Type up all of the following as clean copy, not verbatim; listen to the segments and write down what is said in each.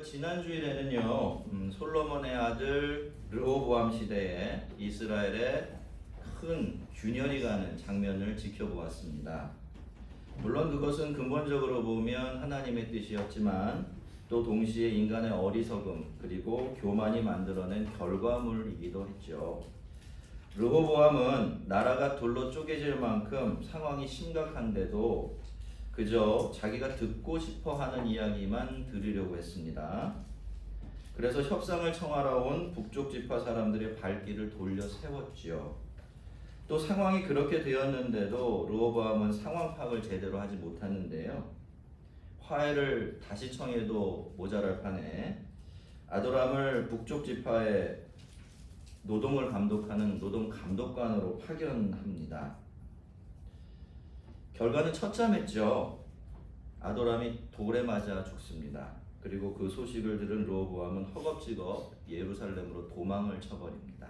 지난 주일에는요, 솔로몬의 아들 르호보암 시대에 이스라엘의 큰 균열이 가는 장면을 지켜보았습니다. 물론 그것은 근본적으로 보면 하나님의 뜻이었지만 또 동시에 인간의 어리석음 그리고 교만이 만들어낸 결과물이기도 했죠. 르호보암은 나라가 둘로 쪼개질 만큼 상황이 심각한데도 그저 자기가 듣고 싶어 하는 이야기만 들으려고 했습니다. 그래서 협상을 청하러 온 북쪽 지파 사람들의 발길을 돌려 세웠지요. 또 상황이 그렇게 되었는데도 르호보암은 상황 파악을 제대로 하지 못하는데요. 화해를 다시 청해도 모자랄 판에 아도람을 북쪽 지파의 노동을 감독하는 노동 감독관으로 파견합니다. 결과는 처참했죠. 아도람이 돌에 맞아 죽습니다. 그리고 그 소식을 들은 르호보암은 허겁지겁 예루살렘으로 도망을 쳐버립니다.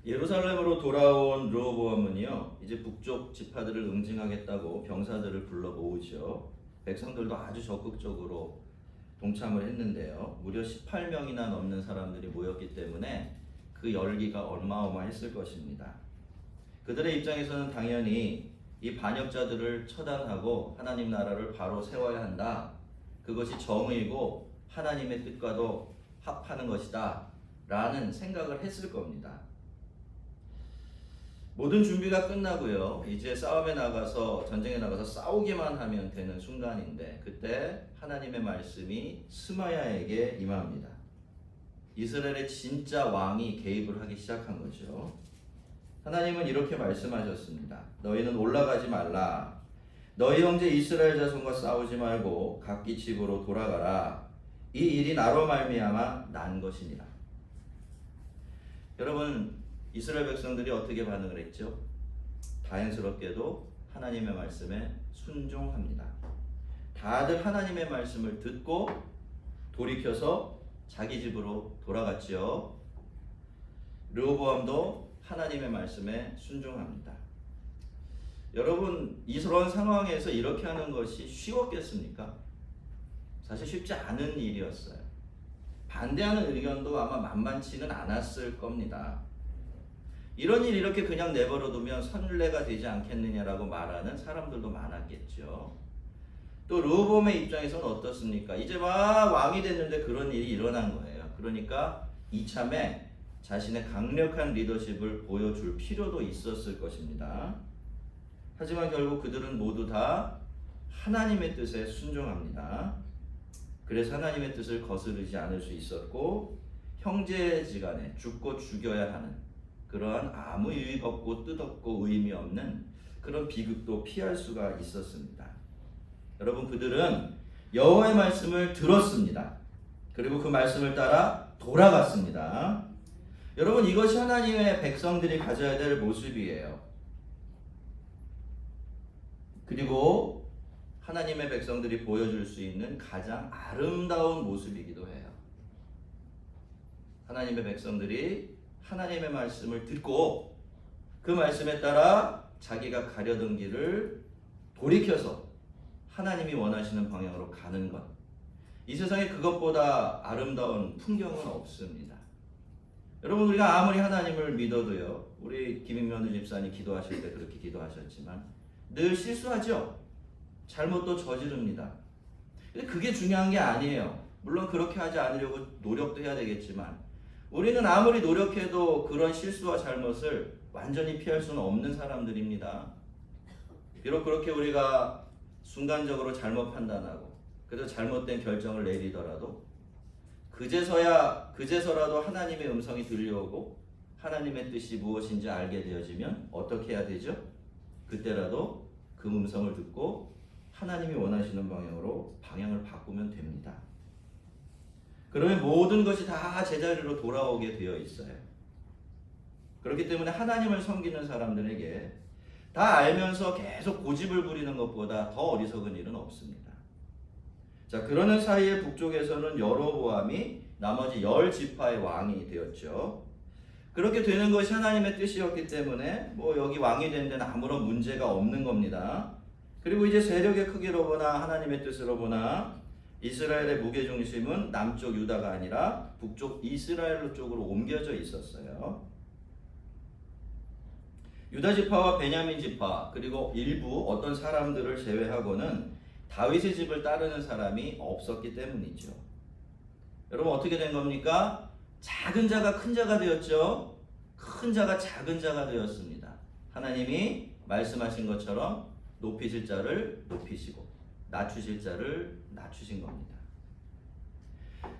예루살렘으로 돌아온 르호보암은요, 이제 북쪽 지파들을 응징하겠다고 병사들을 불러 모으죠. 백성들도 아주 적극적으로 동참을 했는데요. 무려 18명이나 넘는 사람들이 모였기 때문에 그 열기가 어마어마했을 것입니다. 그들의 입장에서는 당연히 이 반역자들을 처단하고 하나님 나라를 바로 세워야 한다. 그것이 정의고 하나님의 뜻과도 합하는 것이다. 라는 생각을 했을 겁니다. 모든 준비가 끝나고요. 이제 싸움에 나가서 전쟁에 나가서 싸우기만 하면 되는 순간인데 그때 하나님의 말씀이 스마야에게 임합니다. 이스라엘의 진짜 왕이 개입을 하기 시작한 거죠. 하나님은 이렇게 말씀하셨습니다. 너희는 올라가지 말라. 너희 형제 이스라엘 자손과 싸우지 말고 각기 집으로 돌아가라. 이 일이 나로 말미암아 난 것이니라. 여러분, 이스라엘 백성들이 어떻게 반응을 했죠? 다행스럽게도 하나님의 말씀에 순종합니다. 다들 하나님의 말씀을 듣고 돌이켜서 자기 집으로 돌아갔지요. 르호보암도 하나님의 말씀에 순종합니다. 여러분, 이런 상황에서 이렇게 하는 것이 쉬웠겠습니까? 사실 쉽지 않은 일이었어요. 반대하는 의견도 아마 만만치는 않았을 겁니다. 이런 일 이렇게 그냥 내버려두면 선례가 되지 않겠느냐라고 말하는 사람들도 많았겠죠. 또 르호보암의 입장에서는 어떻습니까? 이제 막 왕이 됐는데 그런 일이 일어난 거예요. 그러니까 이참에 자신의 강력한 리더십을 보여줄 필요도 있었을 것입니다. 하지만 결국 그들은 모두 다 하나님의 뜻에 순종합니다. 그래서 하나님의 뜻을 거스르지 않을 수 있었고 형제지간에 죽고 죽여야 하는 그러한 아무 유익 없고 뜻없고 의미 없는 그런 비극도 피할 수가 있었습니다. 여러분, 그들은 여호와의 말씀을 들었습니다. 그리고 그 말씀을 따라 돌아갔습니다. 여러분, 이것이 하나님의 백성들이 가져야 될 모습이에요. 그리고 하나님의 백성들이 보여줄 수 있는 가장 아름다운 모습이기도 해요. 하나님의 백성들이 하나님의 말씀을 듣고 그 말씀에 따라 자기가 가려던 길을 돌이켜서 하나님이 원하시는 방향으로 가는 것. 이 세상에 그것보다 아름다운 풍경은 없습니다. 여러분, 우리가 아무리 하나님을 믿어도요, 우리 김인면우 집사님 기도하실 때 그렇게 기도하셨지만 늘 실수하죠. 잘못도 저지릅니다. 근데 그게 중요한 게 아니에요. 물론 그렇게 하지 않으려고 노력도 해야 되겠지만 우리는 아무리 노력해도 그런 실수와 잘못을 완전히 피할 수는 없는 사람들입니다. 비록 그렇게 우리가 순간적으로 잘못 판단하고 그래서 잘못된 결정을 내리더라도 그제서라도 하나님의 음성이 들려오고 하나님의 뜻이 무엇인지 알게 되어지면 어떻게 해야 되죠? 그때라도 그 음성을 듣고 하나님이 원하시는 방향으로 방향을 바꾸면 됩니다. 그러면 모든 것이 다 제자리로 돌아오게 되어 있어요. 그렇기 때문에 하나님을 섬기는 사람들에게 다 알면서 계속 고집을 부리는 것보다 더 어리석은 일은 없습니다. 자, 그러는 사이에 북쪽에서는 여로보암이 나머지 10지파의 왕이 되었죠. 그렇게 되는 것이 하나님의 뜻이었기 때문에 여기 왕이 된 데는 아무런 문제가 없는 겁니다. 그리고 이제 세력의 크기로 보나 하나님의 뜻으로 보나 이스라엘의 무게중심은 남쪽 유다가 아니라 북쪽 이스라엘 쪽으로 옮겨져 있었어요. 유다 지파와 베냐민 지파 그리고 일부 어떤 사람들을 제외하고는 다윗의 집을 따르는 사람이 없었기 때문이죠. 여러분 어떻게 된 겁니까? 작은 자가 큰 자가 되었죠. 큰 자가 작은 자가 되었습니다. 하나님이 말씀하신 것처럼 높이실 자를 높이시고 낮추실 자를 낮추신 겁니다.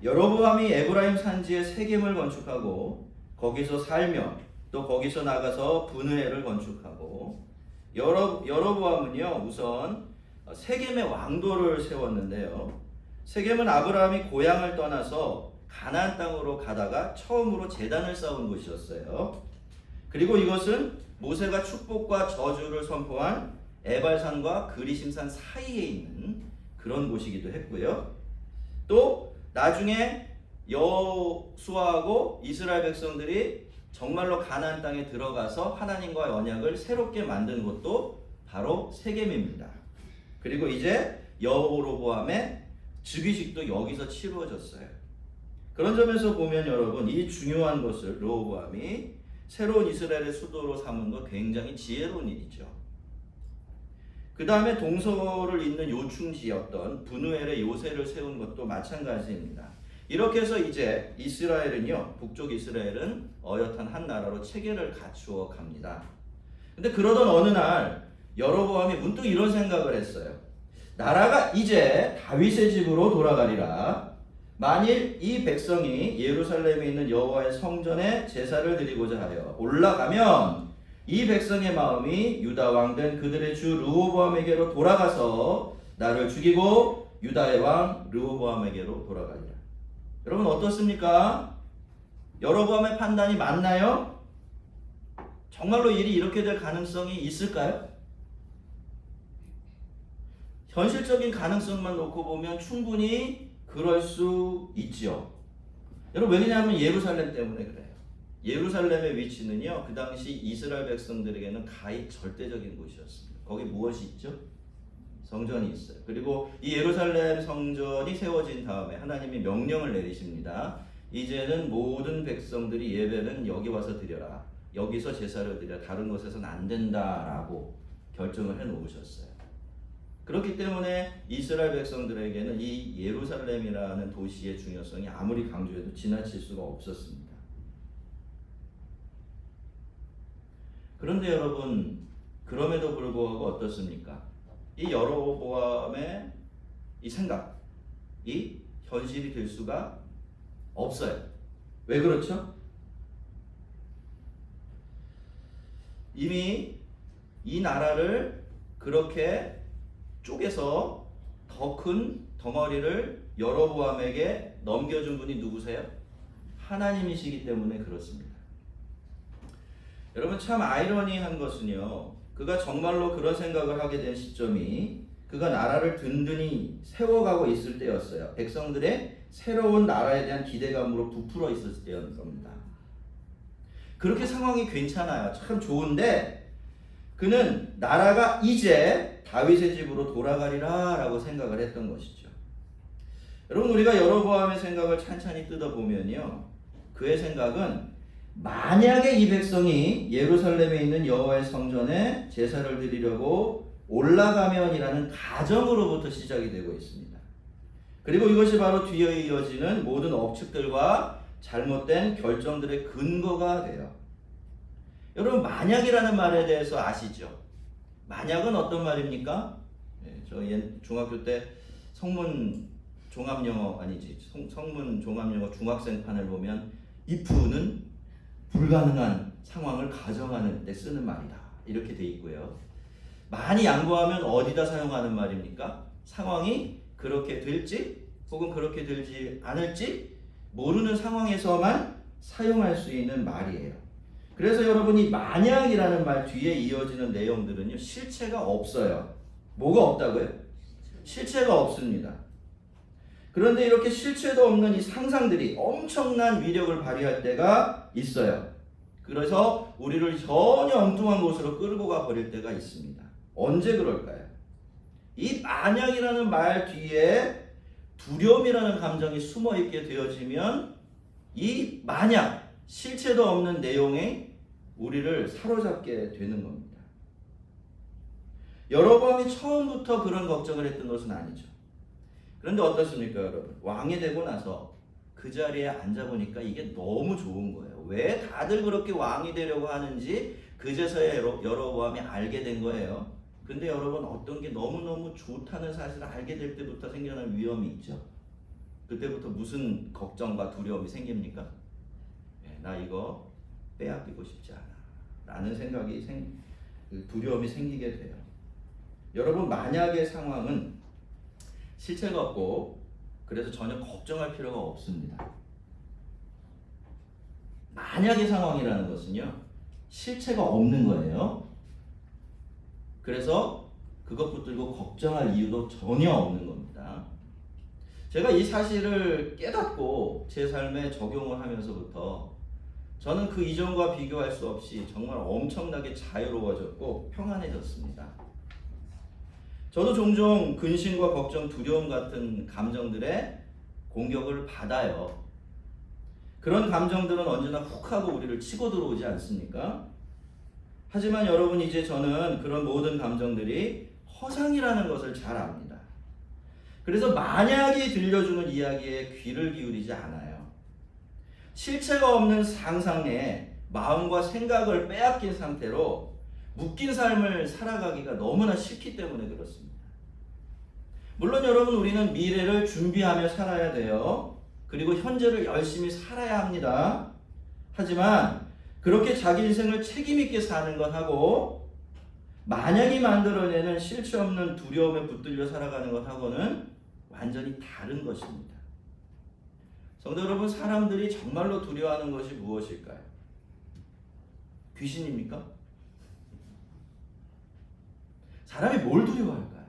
여로보암이 에브라임 산지에 세겜을 건축하고 거기서 살며 또 거기서 나가서 분회를 건축하고 여로보암은요 우선 세겜의 왕도를 세웠는데요. 세겜은 아브라함이 고향을 떠나서 가나안 땅으로 가다가 처음으로 제단을 쌓은 곳이었어요. 그리고 이것은 모세가 축복과 저주를 선포한 에발산과 그리심산 사이에 있는 그런 곳이기도 했고요. 또 나중에 여호수아하고 이스라엘 백성들이 정말로 가나안 땅에 들어가서 하나님과 언약을 새롭게 만든 곳도 바로 세겜입니다. 그리고 이제 여로보암의 즉위식도 여기서 치루어졌어요. 그런 점에서 보면 여러분 이 중요한 것을 르호보암이 새로운 이스라엘의 수도로 삼은 것 굉장히 지혜로운 일이죠. 그 다음에 동서를 잇는 요충지였던 분우엘의 요새를 세운 것도 마찬가지입니다. 이렇게 해서 이제 이스라엘은요, 북쪽 이스라엘은 어엿한 한 나라로 체계를 갖추어 갑니다. 근데 그러던 어느 날 여로보암이 문득 이런 생각을 했어요. 나라가 이제 다윗의 집으로 돌아가리라. 만일 이 백성이 예루살렘에 있는 여호와의 성전에 제사를 드리고자 하여 올라가면 이 백성의 마음이 유다 왕된 그들의 주 르호보암에게로 돌아가서 나를 죽이고 유다의 왕 르호보암에게로 돌아가리라. 여러분 어떻습니까? 여로보암의 판단이 맞나요? 정말로 일이 이렇게 될 가능성이 있을까요? 현실적인 가능성만 놓고 보면 충분히 그럴 수 있죠. 여러분 왜냐하면 예루살렘 때문에 그래요. 예루살렘의 위치는요, 그 당시 이스라엘 백성들에게는 가히 절대적인 곳이었습니다. 거기 무엇이 있죠? 성전이 있어요. 그리고 이 예루살렘 성전이 세워진 다음에 하나님이 명령을 내리십니다. 이제는 모든 백성들이 예배는 여기 와서 드려라. 여기서 제사를 드려. 다른 곳에서는 안 된다라고 결정을 해 놓으셨어요. 그렇기 때문에 이스라엘 백성들에게는 이 예루살렘이라는 도시의 중요성이 아무리 강조해도 지나칠 수가 없었습니다. 그런데 여러분, 그럼에도 불구하고 어떻습니까? 이 여로보암의 이 생각이 현실이 될 수가 없어요. 왜 그렇죠? 이미 이 나라를 그렇게 쪼개서 더 큰 덩어리를 여로보암에게 넘겨준 분이 누구세요? 하나님이시기 때문에 그렇습니다. 여러분 참 아이러니한 것은요, 그가 정말로 그런 생각을 하게 된 시점이 그가 나라를 든든히 세워가고 있을 때였어요. 백성들의 새로운 나라에 대한 기대감으로 부풀어 있었을 때였던 겁니다. 그렇게 상황이 괜찮아요. 참 좋은데 그는 나라가 이제 다윗의 집으로 돌아가리라 라고 생각을 했던 것이죠. 여러분 우리가 여로보암의 생각을 찬찬히 뜯어보면요, 그의 생각은 만약에 이 백성이 예루살렘에 있는 여호와의 성전에 제사를 드리려고 올라가면이라는 가정으로부터 시작이 되고 있습니다. 그리고 이것이 바로 뒤에 이어지는 모든 억측들과 잘못된 결정들의 근거가 돼요. 여러분 만약이라는 말에 대해서 아시죠? 만약은 어떤 말입니까? 저 중학교 때 성문 종합영어 성문 종합영어 중학생판을 보면 if는 불가능한 상황을 가정하는 때 쓰는 말이다. 이렇게 돼 있고요. 많이 양보하면 어디다 사용하는 말입니까? 상황이 그렇게 될지 혹은 그렇게 되지 않을지 모르는 상황에서만 사용할 수 있는 말이에요. 그래서 여러분이 만약이라는 말 뒤에 이어지는 내용들은요, 실체가 없어요. 뭐가 없다고요? 실체가 없습니다. 그런데 이렇게 실체도 없는 이 상상들이 엄청난 위력을 발휘할 때가 있어요. 그래서 우리를 전혀 엉뚱한 곳으로 끌고 가 버릴 때가 있습니다. 언제 그럴까요? 이 만약이라는 말 뒤에 두려움이라는 감정이 숨어 있게 되어지면 이 만약 실체도 없는 내용에 우리를 사로잡게 되는 겁니다. 여로보암이 처음부터 그런 걱정을 했던 것은 아니죠. 그런데 어떻습니까, 여러분? 왕이 되고 나서 그 자리에 앉아보니까 이게 너무 좋은 거예요. 왜 다들 그렇게 왕이 되려고 하는지 그제서야 여로보암이 알게 된 거예요. 근데 여러분, 어떤 게 너무너무 좋다는 사실을 알게 될 때부터 생겨난 위험이 있죠. 그때부터 무슨 걱정과 두려움이 생깁니까? 나 이거 빼앗기고 싶지 않아 라는 생각이 두려움이 생기게 돼요. 여러분, 만약의 상황은 실체가 없고 그래서 전혀 걱정할 필요가 없습니다. 만약의 상황이라는 것은요, 실체가 없는 거예요. 그래서 그것 붙들고 걱정할 이유도 전혀 없는 겁니다. 제가 이 사실을 깨닫고 제 삶에 적용을 하면서부터 저는 그 이전과 비교할 수 없이 정말 엄청나게 자유로워졌고 평안해졌습니다. 저도 종종 근심과 걱정, 두려움 같은 감정들의 공격을 받아요. 그런 감정들은 언제나 훅 하고 우리를 치고 들어오지 않습니까? 하지만 여러분, 이제 저는 그런 모든 감정들이 허상이라는 것을 잘 압니다. 그래서 만약이 들려주는 이야기에 귀를 기울이지 않아요. 실체가 없는 상상에 마음과 생각을 빼앗긴 상태로 묶인 삶을 살아가기가 너무나 싫기 때문에 그렇습니다. 물론 여러분, 우리는 미래를 준비하며 살아야 돼요. 그리고 현재를 열심히 살아야 합니다. 하지만 그렇게 자기 인생을 책임있게 사는 것하고 만약이 만들어내는 실체 없는 두려움에 붙들려 살아가는 것하고는 완전히 다른 것입니다. 성도 여러분, 사람들이 정말로 두려워하는 것이 무엇일까요? 귀신입니까? 사람이 뭘 두려워할까요?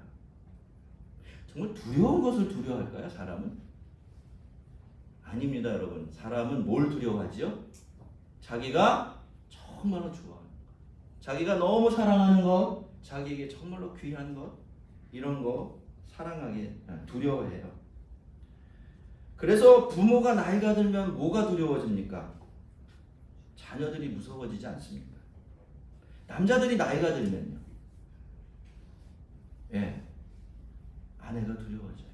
정말 두려운 것을 두려워할까요, 사람은? 아닙니다, 여러분. 사람은 뭘 두려워하죠? 자기가 정말로 좋아하는 것, 자기가 너무 사랑하는 것, 자기에게 정말로 귀한 것, 이런 거 두려워해요. 그래서 부모가 나이가 들면 뭐가 두려워집니까? 자녀들이 무서워지지 않습니까? 남자들이 나이가 들면요, 아내가 두려워져요.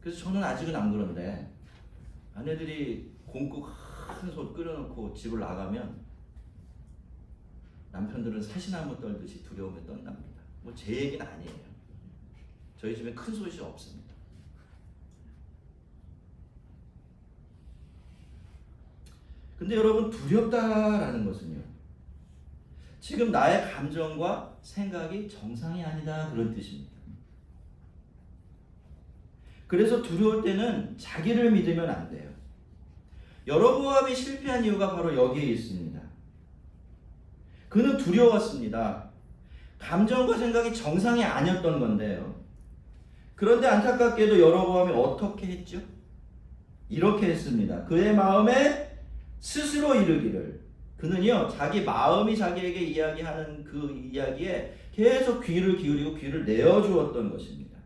그래서 저는 아직은 안 그런데 아내들이 공국 큰 솥 끓여놓고 집을 나가면 남편들은 사시나무 떨듯이 두려움에 떤답니다. 뭐 제 얘기는 아니에요. 저희 집에 큰 솥이 없습니다. 근데 여러분, 두렵다라는 것은요, 지금 나의 감정과 생각이 정상이 아니다, 그런 뜻입니다. 그래서 두려울 때는 자기를 믿으면 안 돼요. 여로보암이 실패한 이유가 바로 여기에 있습니다. 그는 두려웠습니다. 감정과 생각이 정상이 아니었던 건데요. 그런데 안타깝게도 여로보암이 어떻게 했죠? 이렇게 했습니다. 그의 마음에 스스로 이르기를, 그는요, 자기 마음이 자기에게 이야기하는 그 이야기에 계속 귀를 기울이고 귀를 내어주었던 것입니다.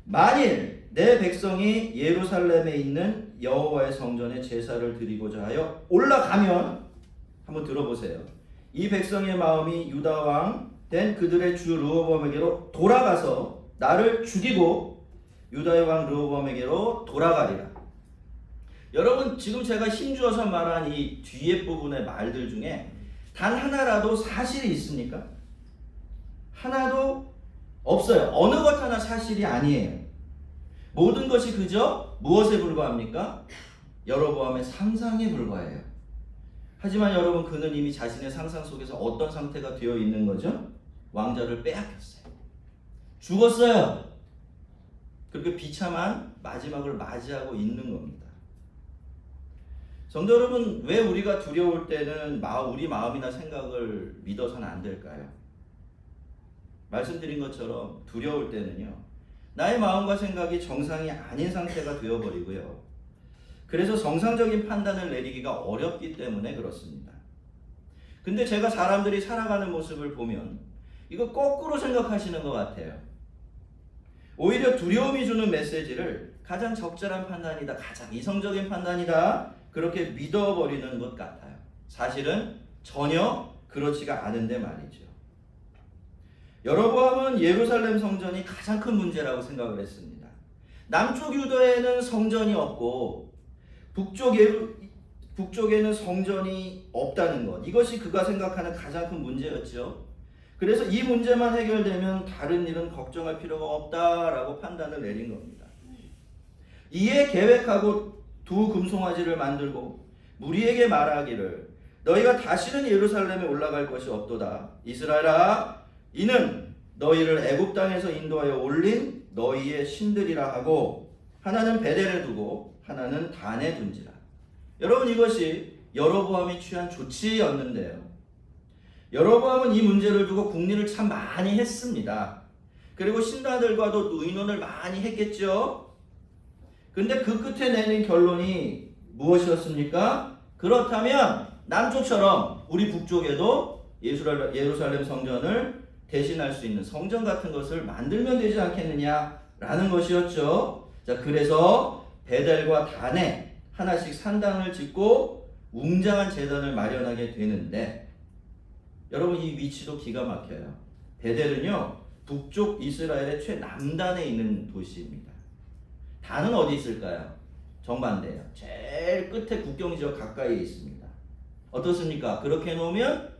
만일 내 백성이 예루살렘에 있는 여호와의 성전에 제사를 드리고자 하여 올라가면, 한번 들어보세요. 이 백성의 마음이 유다 왕 된 그들의 주 르호보암에게로 돌아가서 나를 죽이고 유다의 왕 르호보암에게로 돌아가리라. 여러분, 지금 제가 힘주어서 말한 이 뒤에 부분의 말들 중에 단 하나라도 사실이 있습니까? 하나도 없어요. 어느 것 하나 사실이 아니에요. 모든 것이 그저 무엇에 불과합니까? 여로보암의 상상에 불과해요. 하지만 여러분, 그는 이미 자신의 상상 속에서 어떤 상태가 되어 있는 거죠? 왕자를 빼앗겼어요. 죽었어요. 그렇게 비참한 마지막을 맞이하고 있는 겁니다. 성도 여러분, 왜 우리가 두려울 때는 우리 마음이나 생각을 믿어서는 안 될까요? 말씀드린 것처럼 두려울 때는요, 나의 마음과 생각이 정상이 아닌 상태가 되어버리고요. 그래서 정상적인 판단을 내리기가 어렵기 때문에 그렇습니다. 근데 제가 사람들이 살아가는 모습을 보면 이거 거꾸로 생각하시는 것 같아요. 오히려 두려움이 주는 메시지를 가장 적절한 판단이다, 가장 이성적인 판단이다, 그렇게 믿어버리는 것 같아요. 사실은 전혀 그렇지가 않은데 말이죠. 여로보암은 예루살렘 성전이 가장 큰 문제라고 생각을 했습니다. 남쪽 유다에는 성전이 없고 북쪽에는 성전이 없다는 것, 이것이 그가 생각하는 가장 큰 문제였죠. 그래서 이 문제만 해결되면 다른 일은 걱정할 필요가 없다라고 판단을 내린 겁니다. 이에 계획하고 두 금송아지를 만들고 무리에게 말하기를 너희가 다시는 예루살렘에 올라갈 것이 없도다. 이스라엘아, 이는 너희를 애굽 땅에서 인도하여 올린 너희의 신들이라 하고 하나는 베델에 두고 하나는 단에 둔지라. 여러분, 이것이 여로보암이 취한 조치였는데요. 여로보암은 이 문제를 두고 궁리를 참 많이 했습니다. 그리고 신하들과도 의논을 많이 했겠죠. 근데 그 끝에 내린 결론이 무엇이었습니까? 그렇다면 남쪽처럼 우리 북쪽에도 예루살렘 성전을 대신할 수 있는 성전 같은 것을 만들면 되지 않겠느냐라는 것이었죠. 자, 그래서 베델과 단에 하나씩 산당을 짓고 웅장한 제단을 마련하게 되는데, 여러분, 이 위치도 기가 막혀요. 베델은요, 북쪽 이스라엘의 최남단에 있는 도시입니다. 단은 어디 있을까요? 정반대예요. 제일 끝에 국경지역 가까이에 있습니다. 어떻습니까? 그렇게 해놓으면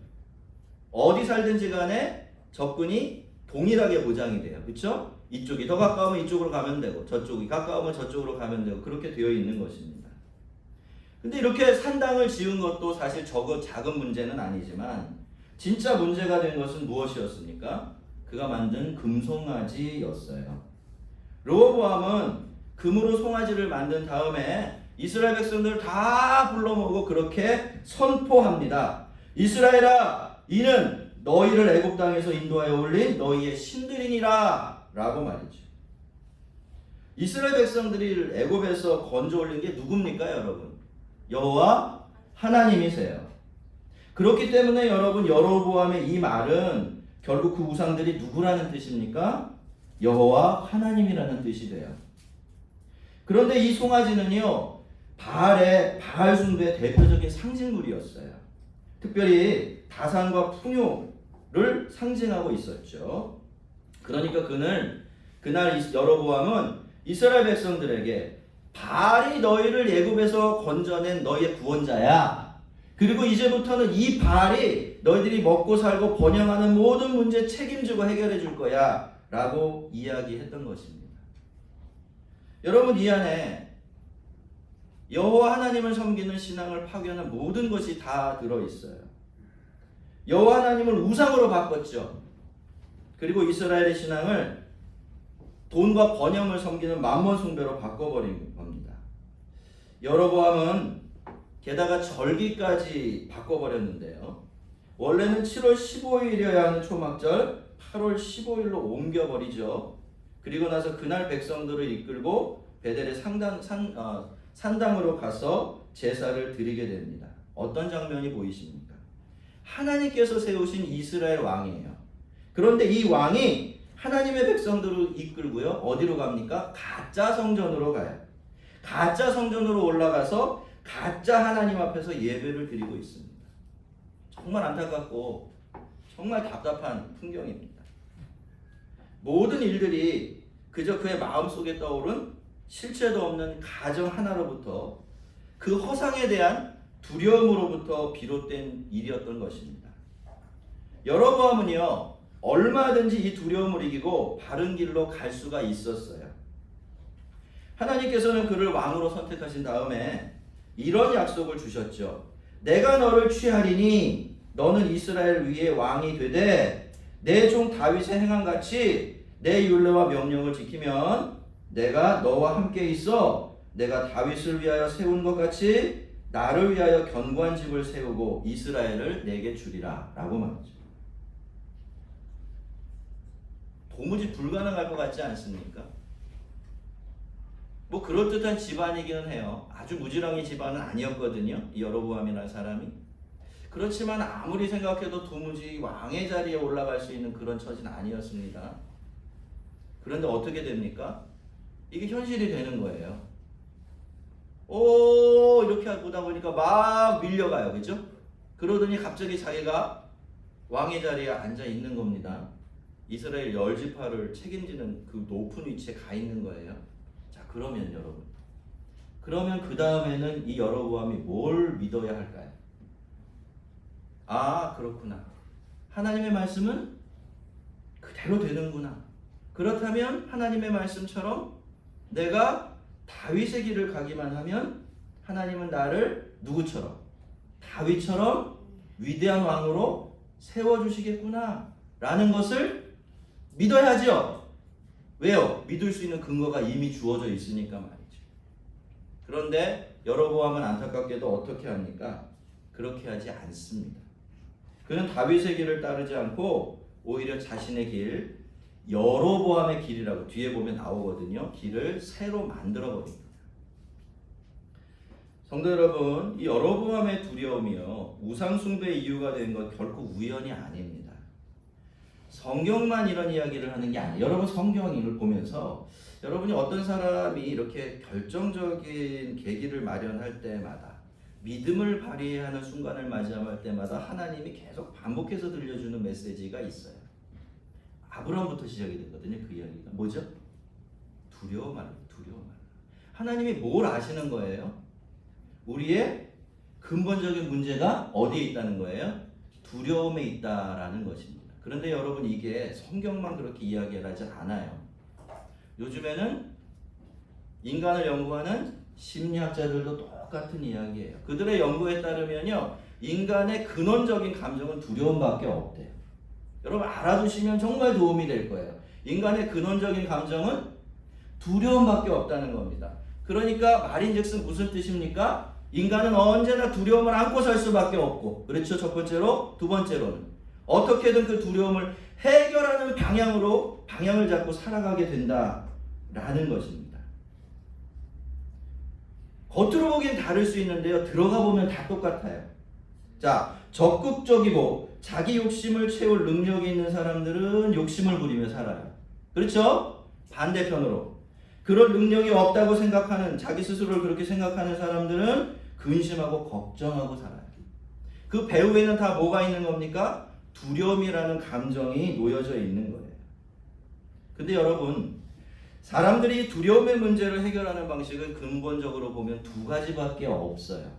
어디 살든지 간에 접근이 동일하게 보장이 돼요. 그렇죠? 이쪽이 더 가까우면 이쪽으로 가면 되고 저쪽이 가까우면 저쪽으로 가면 되고 그렇게 되어 있는 것입니다. 근데 이렇게 산당을 지은 것도 사실 작은 문제는 아니지만 진짜 문제가 된 것은 무엇이었습니까? 그가 만든 금송아지였어요. 르호보암은 금으로 송아지를 만든 다음에 이스라엘 백성들을 다 불러 모으고 그렇게 선포합니다. 이스라엘아, 이는 너희를 애굽 땅에서 인도하여 올린 너희의 신들이니라 라고 말이죠. 이스라엘 백성들이 애굽에서 건져 올린 게 누굽니까, 여러분? 여호와 하나님이세요. 그렇기 때문에 여러분, 여로보암의 이 말은 결국 그 우상들이 누구라는 뜻입니까? 여호와 하나님이라는 뜻이 돼요. 그런데 이 송아지는요, 바알 숭배의 대표적인 상징물이었어요. 특별히 다산과 풍요를 상징하고 있었죠. 그러니까 그날 여로보암은 이스라엘 백성들에게 바알이 너희를 애굽에서 건져낸 너희의 구원자야. 그리고 이제부터는 이 바알이 너희들이 먹고 살고 번영하는 모든 문제 책임지고 해결해 줄 거야 라고 이야기했던 것입니다. 여러분, 이 안에 여호와 하나님을 섬기는 신앙을 파괴하는 모든 것이 다 들어있어요. 여호와 하나님을 우상으로 바꿨죠. 그리고 이스라엘의 신앙을 돈과 번영을 섬기는 만몬 숭배로 바꿔버린 겁니다. 여로보암은 게다가 절기까지 바꿔버렸는데요. 원래는 7월 15일이어야 하는 초막절 8월 15일로 옮겨버리죠. 그리고 나서 그날 백성들을 이끌고 베델의 산당으로 가서 제사를 드리게 됩니다. 어떤 장면이 보이십니까? 하나님께서 세우신 이스라엘 왕이에요. 그런데 이 왕이 하나님의 백성들을 이끌고요, 어디로 갑니까? 가짜 성전으로 가요. 가짜 성전으로 올라가서 가짜 하나님 앞에서 예배를 드리고 있습니다. 정말 안타깝고 정말 답답한 풍경입니다. 모든 일들이 그저 그의 마음속에 떠오른 실체도 없는 가정 하나로부터 그 허상에 대한 두려움으로부터 비롯된 일이었던 것입니다. 여로보암은요, 얼마든지 이 두려움을 이기고 바른 길로 갈 수가 있었어요. 하나님께서는 그를 왕으로 선택하신 다음에 이런 약속을 주셨죠. 내가 너를 취하리니 너는 이스라엘 위에 왕이 되되 내 종 다윗의 행함같이 내 율례와 명령을 지키면 내가 너와 함께 있어 내가 다윗을 위하여 세운 것 같이 나를 위하여 견고한 집을 세우고 이스라엘을 내게 주리라 라고 말하죠. 도무지 불가능할 것 같지 않습니까? 뭐 그럴듯한 집안이기는 해요. 아주 무지렁이 집안은 아니었거든요, 이 여로보암이라는 사람이. 그렇지만 아무리 생각해도 도무지 왕의 자리에 올라갈 수 있는 그런 처지는 아니었습니다. 그런데 어떻게 됩니까? 이게 현실이 되는 거예요. 오, 이렇게 보다 보니까 막 밀려가요. 그죠? 그러더니 갑자기 자기가 왕의 자리에 앉아 있는 겁니다. 이스라엘 10지파를 책임지는 그 높은 위치에 가 있는 거예요. 자, 그러면 여러분, 그러면 그 다음에는 이 여로보암이 뭘 믿어야 할까요? 아, 그렇구나. 하나님의 말씀은 그대로 되는구나. 그렇다면 하나님의 말씀처럼 내가 다윗의 길을 가기만 하면 하나님은 나를 누구처럼? 다윗처럼 위대한 왕으로 세워주시겠구나 라는 것을 믿어야죠. 왜요? 믿을 수 있는 근거가 이미 주어져 있으니까 말이죠. 그런데 여로보암은 안타깝게도 어떻게 합니까? 그렇게 하지 않습니다. 그는 다윗의 길을 따르지 않고 오히려 자신의 길, 여로보암의 길이라고 뒤에 보면 나오거든요. 길을 새로 만들어 버립니다. 성도 여러분, 이 여로보암의 두려움이요, 우상숭배의 이유가 된 건 결코 우연이 아닙니다. 성경만 이런 이야기를 하는 게 아니에요. 여러분 성경을 보면서 여러분이 어떤 사람이 이렇게 결정적인 계기를 마련할 때마다, 믿음을 발휘하는 순간을 맞이할 때마다 하나님이 계속 반복해서 들려주는 메시지가 있어요. 아브라함부터 시작이 되거든요. 그 이야기가 뭐죠? 두려워 말라. 두려워 말라. 하나님이 뭘 아시는 거예요? 우리의 근본적인 문제가 어디에 있다는 거예요? 두려움에 있다라는 것입니다. 그런데 여러분, 이게 성경만 그렇게 이야기를 하지 않아요. 요즘에는 인간을 연구하는 심리학자들도 똑같은 이야기예요. 그들의 연구에 따르면요, 인간의 근원적인 감정은 두려움밖에 없대요. 여러분 알아두시면 정말 도움이 될 거예요. 인간의 근원적인 감정은 두려움밖에 없다는 겁니다. 그러니까 말인즉슨 무슨 뜻입니까? 인간은 언제나 두려움을 안고 살 수밖에 없고, 그렇죠? 첫 번째로. 두 번째로는 어떻게든 그 두려움을 해결하는 방향을 잡고 살아가게 된다라는 것입니다. 겉으로 보기엔 다를 수 있는데요, 들어가 보면 다 똑같아요. 자, 적극적이고 자기 욕심을 채울 능력이 있는 사람들은 욕심을 부리며 살아요. 그렇죠? 반대편으로 그런 능력이 없다고 생각하는, 자기 스스로를 그렇게 생각하는 사람들은 근심하고 걱정하고 살아요. 그 배후에는 다 뭐가 있는 겁니까? 두려움이라는 감정이 놓여져 있는 거예요. 근데 여러분, 사람들이 두려움의 문제를 해결하는 방식은 근본적으로 보면 두 가지밖에 없어요.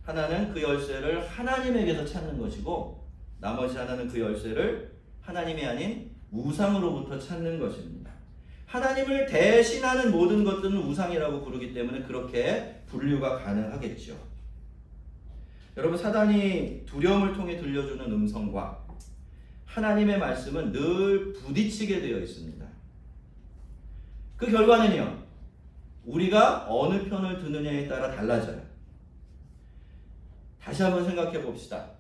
하나는 그 열쇠를 하나님에게서 찾는 것이고, 나머지 하나는 그 열쇠를 하나님이 아닌 우상으로부터 찾는 것입니다. 하나님을 대신하는 모든 것들은 우상이라고 부르기 때문에 그렇게 분류가 가능하겠죠. 여러분, 사단이 두려움을 통해 들려주는 음성과 하나님의 말씀은 늘 부딪히게 되어 있습니다. 그 결과는요, 우리가 어느 편을 드느냐에 따라 달라져요. 다시 한번 생각해 봅시다.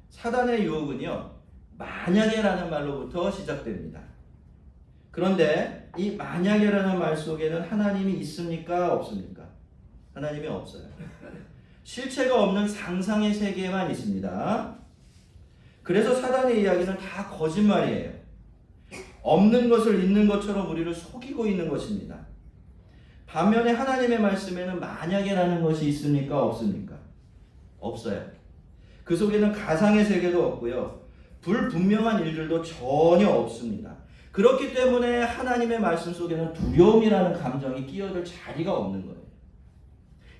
사단의 유혹은요, 만약에라는 말로부터 시작됩니다. 그런데 이 만약에라는 말 속에는 하나님이 있습니까? 없습니까? 하나님이 없어요. 실체가 없는 상상의 세계만 있습니다. 그래서 사단의 이야기는 다 거짓말이에요. 없는 것을 있는 것처럼 우리를 속이고 있는 것입니다. 반면에 하나님의 말씀에는 만약에라는 것이 있습니까? 없습니까? 없어요. 그 속에는 가상의 세계도 없고요, 불분명한 일들도 전혀 없습니다. 그렇기 때문에 하나님의 말씀 속에는 두려움이라는 감정이 끼어들 자리가 없는 거예요.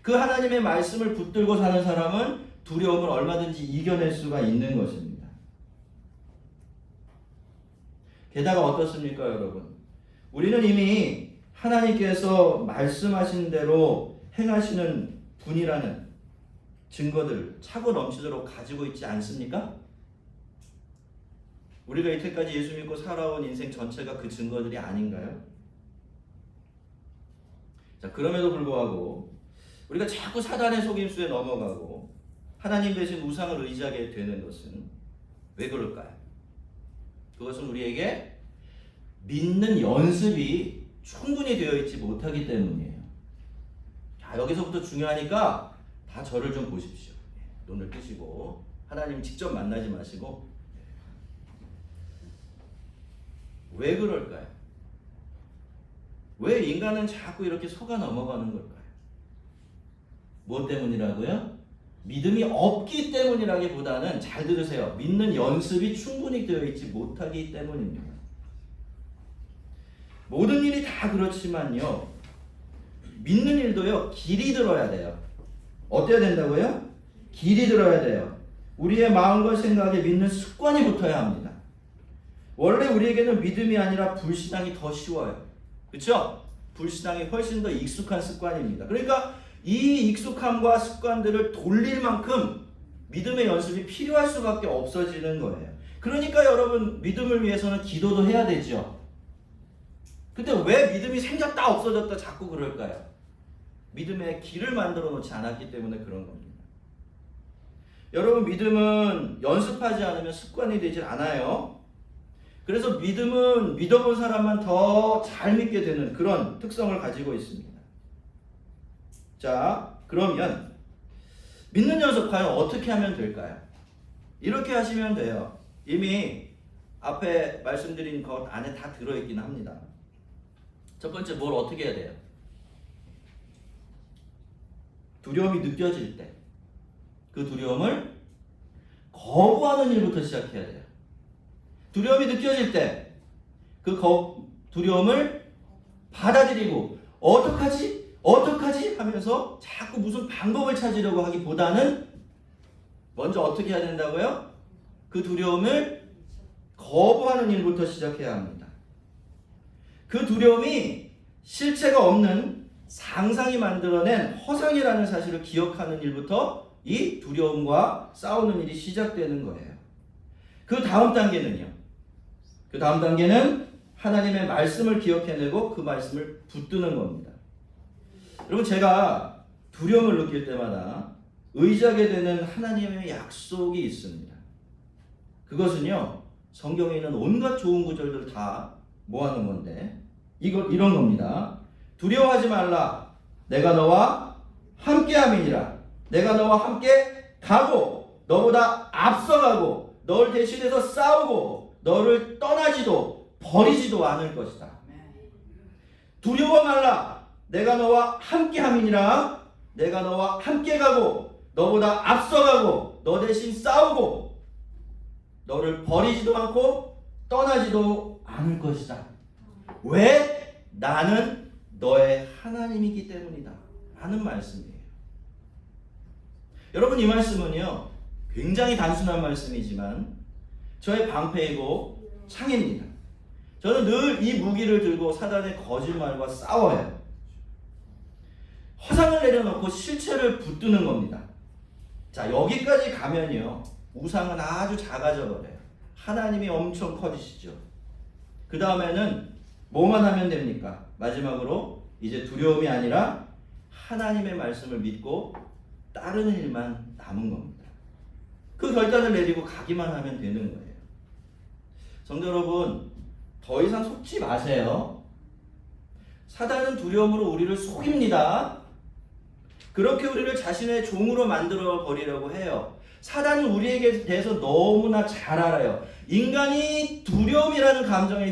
그 하나님의 말씀을 붙들고 사는 사람은 두려움을 얼마든지 이겨낼 수가 있는 것입니다. 게다가 어떻습니까, 여러분? 우리는 이미 하나님께서 말씀하신 대로 행하시는 분이라는 증거들 차고 넘치도록 가지고 있지 않습니까? 우리가 이때까지 예수 믿고 살아온 인생 전체가 그 증거들이 아닌가요? 자, 그럼에도 불구하고 우리가 자꾸 사단의 속임수에 넘어가고 하나님 대신 우상을 의지하게 되는 것은 왜 그럴까요? 그것은 우리에게 믿는 연습이 충분히 되어 있지 못하기 때문이에요. 자, 여기서부터 중요하니까 다 저를 좀 보십시오. 눈을 뜨시고 하나님 직접 만나지 마시고. 왜 그럴까요? 왜 인간은 자꾸 이렇게 속아 넘어가는 걸까요? 뭐 때문이라고요? 믿음이 없기 때문이라기보다는 잘 들으세요. 믿는 연습이 충분히 되어 있지 못하기 때문입니다. 모든 일이 다 그렇지만요. 믿는 일도요. 길이 들어야 돼요. 어때야 된다고요? 길이 들어야 돼요. 우리의 마음과 생각에 믿는 습관이 붙어야 합니다. 원래 우리에게는 믿음이 아니라 불신앙이 더 쉬워요. 그렇죠? 불신앙이 훨씬 더 익숙한 습관입니다. 그러니까 이 익숙함과 습관들을 돌릴 만큼 믿음의 연습이 필요할 수밖에 없어지는 거예요. 그러니까 여러분 믿음을 위해서는 기도도 해야 되죠. 근데 왜 믿음이 생겼다 없어졌다 자꾸 그럴까요? 믿음의 길을 만들어 놓지 않았기 때문에 그런 겁니다. 여러분 믿음은 연습하지 않으면 습관이 되질 않아요. 그래서 믿음은 믿어본 사람만 더 잘 믿게 되는 그런 특성을 가지고 있습니다. 자, 그러면 믿는 연습 과연 어떻게 하면 될까요? 이렇게 하시면 돼요. 이미 앞에 말씀드린 것 안에 다 들어있긴 합니다. 첫 번째 뭘 어떻게 해야 돼요? 두려움이 느껴질 때 그 두려움을 거부하는 일부터 시작해야 돼요. 두려움이 느껴질 때 그 두려움을 받아들이고 어떡하지 하면서 자꾸 무슨 방법을 찾으려고 하기보다는 먼저 어떻게 해야 된다고요? 그 두려움을 거부하는 일부터 시작해야 합니다. 그 두려움이 실체가 없는 상상이 만들어낸 허상이라는 사실을 기억하는 일부터 이 두려움과 싸우는 일이 시작되는 거예요. 그 다음 단계는요. 그 다음 단계는 하나님의 말씀을 기억해내고 그 말씀을 붙드는 겁니다. 여러분 제가 두려움을 느낄 때마다 의지하게 되는 하나님의 약속이 있습니다. 그것은요. 성경에 있는 온갖 좋은 구절들 다 모아놓은 건데 이런 겁니다. 두려워하지 말라. 내가 너와 함께함이니라. 내가 너와 함께 가고 너보다 앞서가고 너를 대신해서 싸우고 너를 떠나지도 버리지도 않을 것이다. 두려워 말라. 내가 너와 함께함이니라. 내가 너와 함께 가고 너보다 앞서가고 너 대신 싸우고 너를 버리지도 않고 떠나지도 않을 것이다. 왜? 나는 너의 하나님이기 때문이다. 라는 말씀이에요. 여러분 이 말씀은요. 굉장히 단순한 말씀이지만 저의 방패이고 창입니다. 저는 늘 이 무기를 들고 사단의 거짓말과 싸워요. 허상을 내려놓고 실체를 붙드는 겁니다. 자, 여기까지 가면요. 우상은 아주 작아져 버려요. 하나님이 엄청 커지시죠. 그 다음에는 뭐만 하면 됩니까? 마지막으로 이제 두려움이 아니라 하나님의 말씀을 믿고 따르는 일만 남은 겁니다. 그 결단을 내리고 가기만 하면 되는 거예요. 성도 여러분, 더 이상 속지 마세요. 사단은 두려움으로 우리를 속입니다. 그렇게 우리를 자신의 종으로 만들어 버리려고 해요. 사단은 우리에게 대해서 너무나 잘 알아요. 인간이 두려움이라는 감정에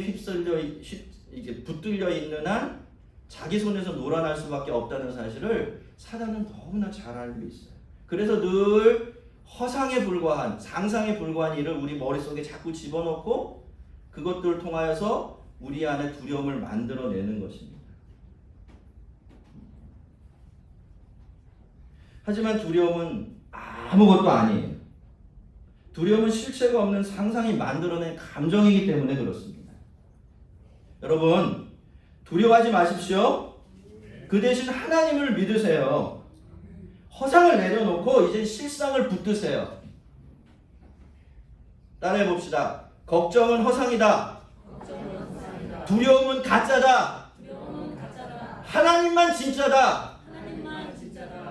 이게 붙들려 있는 한 자기 손에서 놀아날 수밖에 없다는 사실을 사단은 너무나 잘 알고 있어요. 그래서 늘 허상에 불과한, 상상에 불과한 일을 우리 머릿속에 자꾸 집어넣고 그것들을 통하여서 우리 안에 두려움을 만들어내는 것입니다. 하지만 두려움은 아무것도 아니에요. 두려움은 실체가 없는 상상이 만들어낸 감정이기 때문에 그렇습니다. 여러분, 두려워하지 마십시오. 그 대신 하나님을 믿으세요. 허상을 내려놓고 이제 실상을 붙드세요. 따라해 봅시다. 걱정은 허상이다. 두려움은 가짜다. 하나님만 진짜다.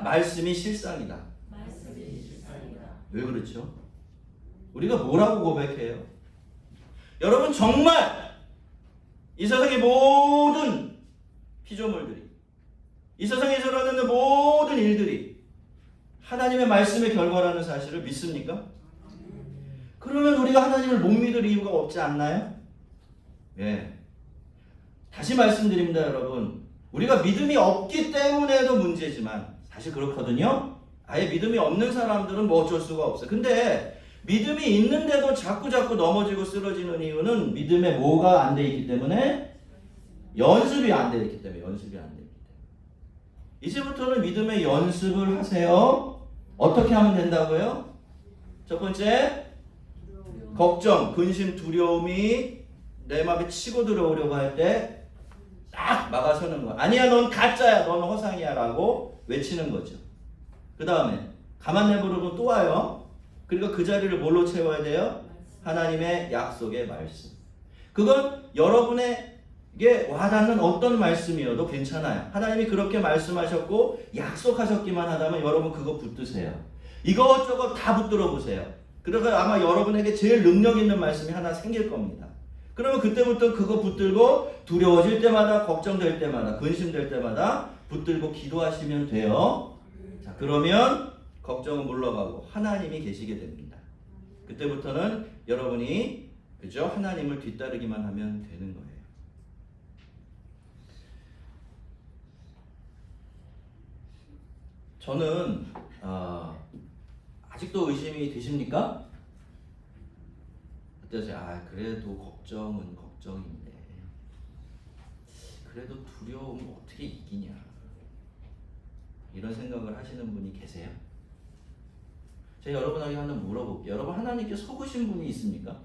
말씀이 실상이다. 왜 그렇죠? 우리가 뭐라고 고백해요? 여러분 정말 이 세상의 모든 피조물들이, 이 세상에서 일어나는 모든 일들이 하나님의 말씀의 결과라는 사실을 믿습니까? 그러면 우리가 하나님을 못 믿을 이유가 없지 않나요? 예. 다시 말씀드립니다, 여러분. 우리가 믿음이 없기 때문에도 문제지만 사실 그렇거든요. 아예 믿음이 없는 사람들은 뭐 어쩔 수가 없어요. 근데 믿음이 있는데도 자꾸 넘어지고 쓰러지는 이유는 믿음에 뭐가 안 돼 있기 때문에? 연습이 안 돼 있기 때문에. 이제부터는 믿음의 연습을 하세요. 어떻게 하면 된다고요? 첫 번째, 걱정, 근심, 두려움이 내 마음에 치고 들어오려고 할 때 딱 막아서는 거야. 아니야, 넌 가짜야, 넌 허상이야 라고 외치는 거죠. 그 다음에 가만 내버려두면 또 와요. 그리고 그 자리를 뭘로 채워야 돼요? 하나님의 약속의 말씀. 그건 여러분에게 와닿는 어떤 말씀이어도 괜찮아요. 하나님이 그렇게 말씀하셨고 약속하셨기만 하다면 여러분 그거 붙드세요. 이것저것 다 붙들어 보세요. 그래서 아마 여러분에게 제일 능력 있는 말씀이 하나 생길 겁니다. 그러면 그때부터 그거 붙들고 두려워질 때마다, 걱정될 때마다, 근심될 때마다 붙들고 기도하시면 돼요. 자, 그러면 걱정은 물러가고 하나님이 계시게 됩니다. 그때부터는 여러분이 그죠? 하나님을 뒤따르기만 하면 되는 거예요. 저는 아직도 의심이 되십니까? 어떠세요? 그래도 걱정은 걱정인데 그래도 두려움을 어떻게 이기냐 이런 생각을 하시는 분이 계세요? 제가 여러분에게 하나 물어볼게요. 여러분 하나님께 속으신 분이 있습니까?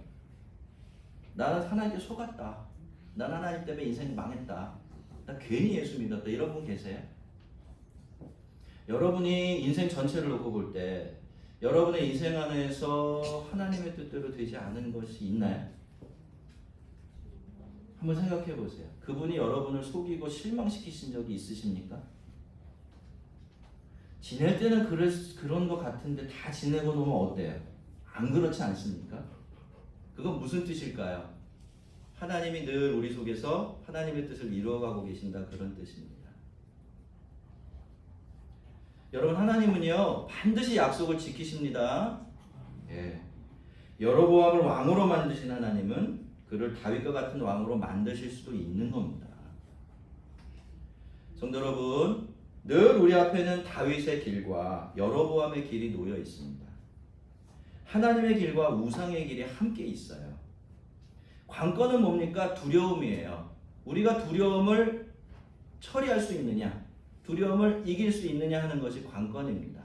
나는 하나님께 속았다. 난 하나님 때문에 인생이 망했다. 나 괜히 예수 믿었다. 이런 분 계세요? 여러분이 인생 전체를 놓고 볼 때 여러분의 인생 안에서 하나님의 뜻대로 되지 않은 것이 있나요? 한번 생각해 보세요. 그분이 여러분을 속이고 실망시키신 적이 있으십니까? 지낼 때는 그런 것 같은데 다 지내고 놓으면 어때요? 안 그렇지 않습니까? 그건 무슨 뜻일까요? 하나님이 늘 우리 속에서 하나님의 뜻을 이루어가고 계신다, 그런 뜻입니다. 여러분 하나님은요 반드시 약속을 지키십니다. 예. 여로보암을 왕으로 만드신 하나님은 그를 다윗과 같은 왕으로 만드실 수도 있는 겁니다. 성도 여러분, 늘 우리 앞에는 다윗의 길과 여로보암의 길이 놓여 있습니다. 하나님의 길과 우상의 길이 함께 있어요. 관건은 뭡니까? 두려움이에요. 우리가 두려움을 처리할 수 있느냐, 두려움을 이길 수 있느냐 하는 것이 관건입니다.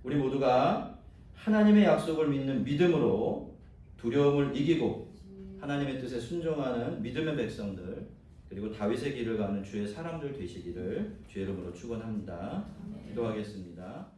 우리 모두가 하나님의 약속을 믿는 믿음으로 두려움을 이기고 하나님의 뜻에 순종하는 믿음의 백성들, 그리고 다윗의 길을 가는 주의 사람들 되시기를 주의 이름으로 축원합니다. 기도하겠습니다.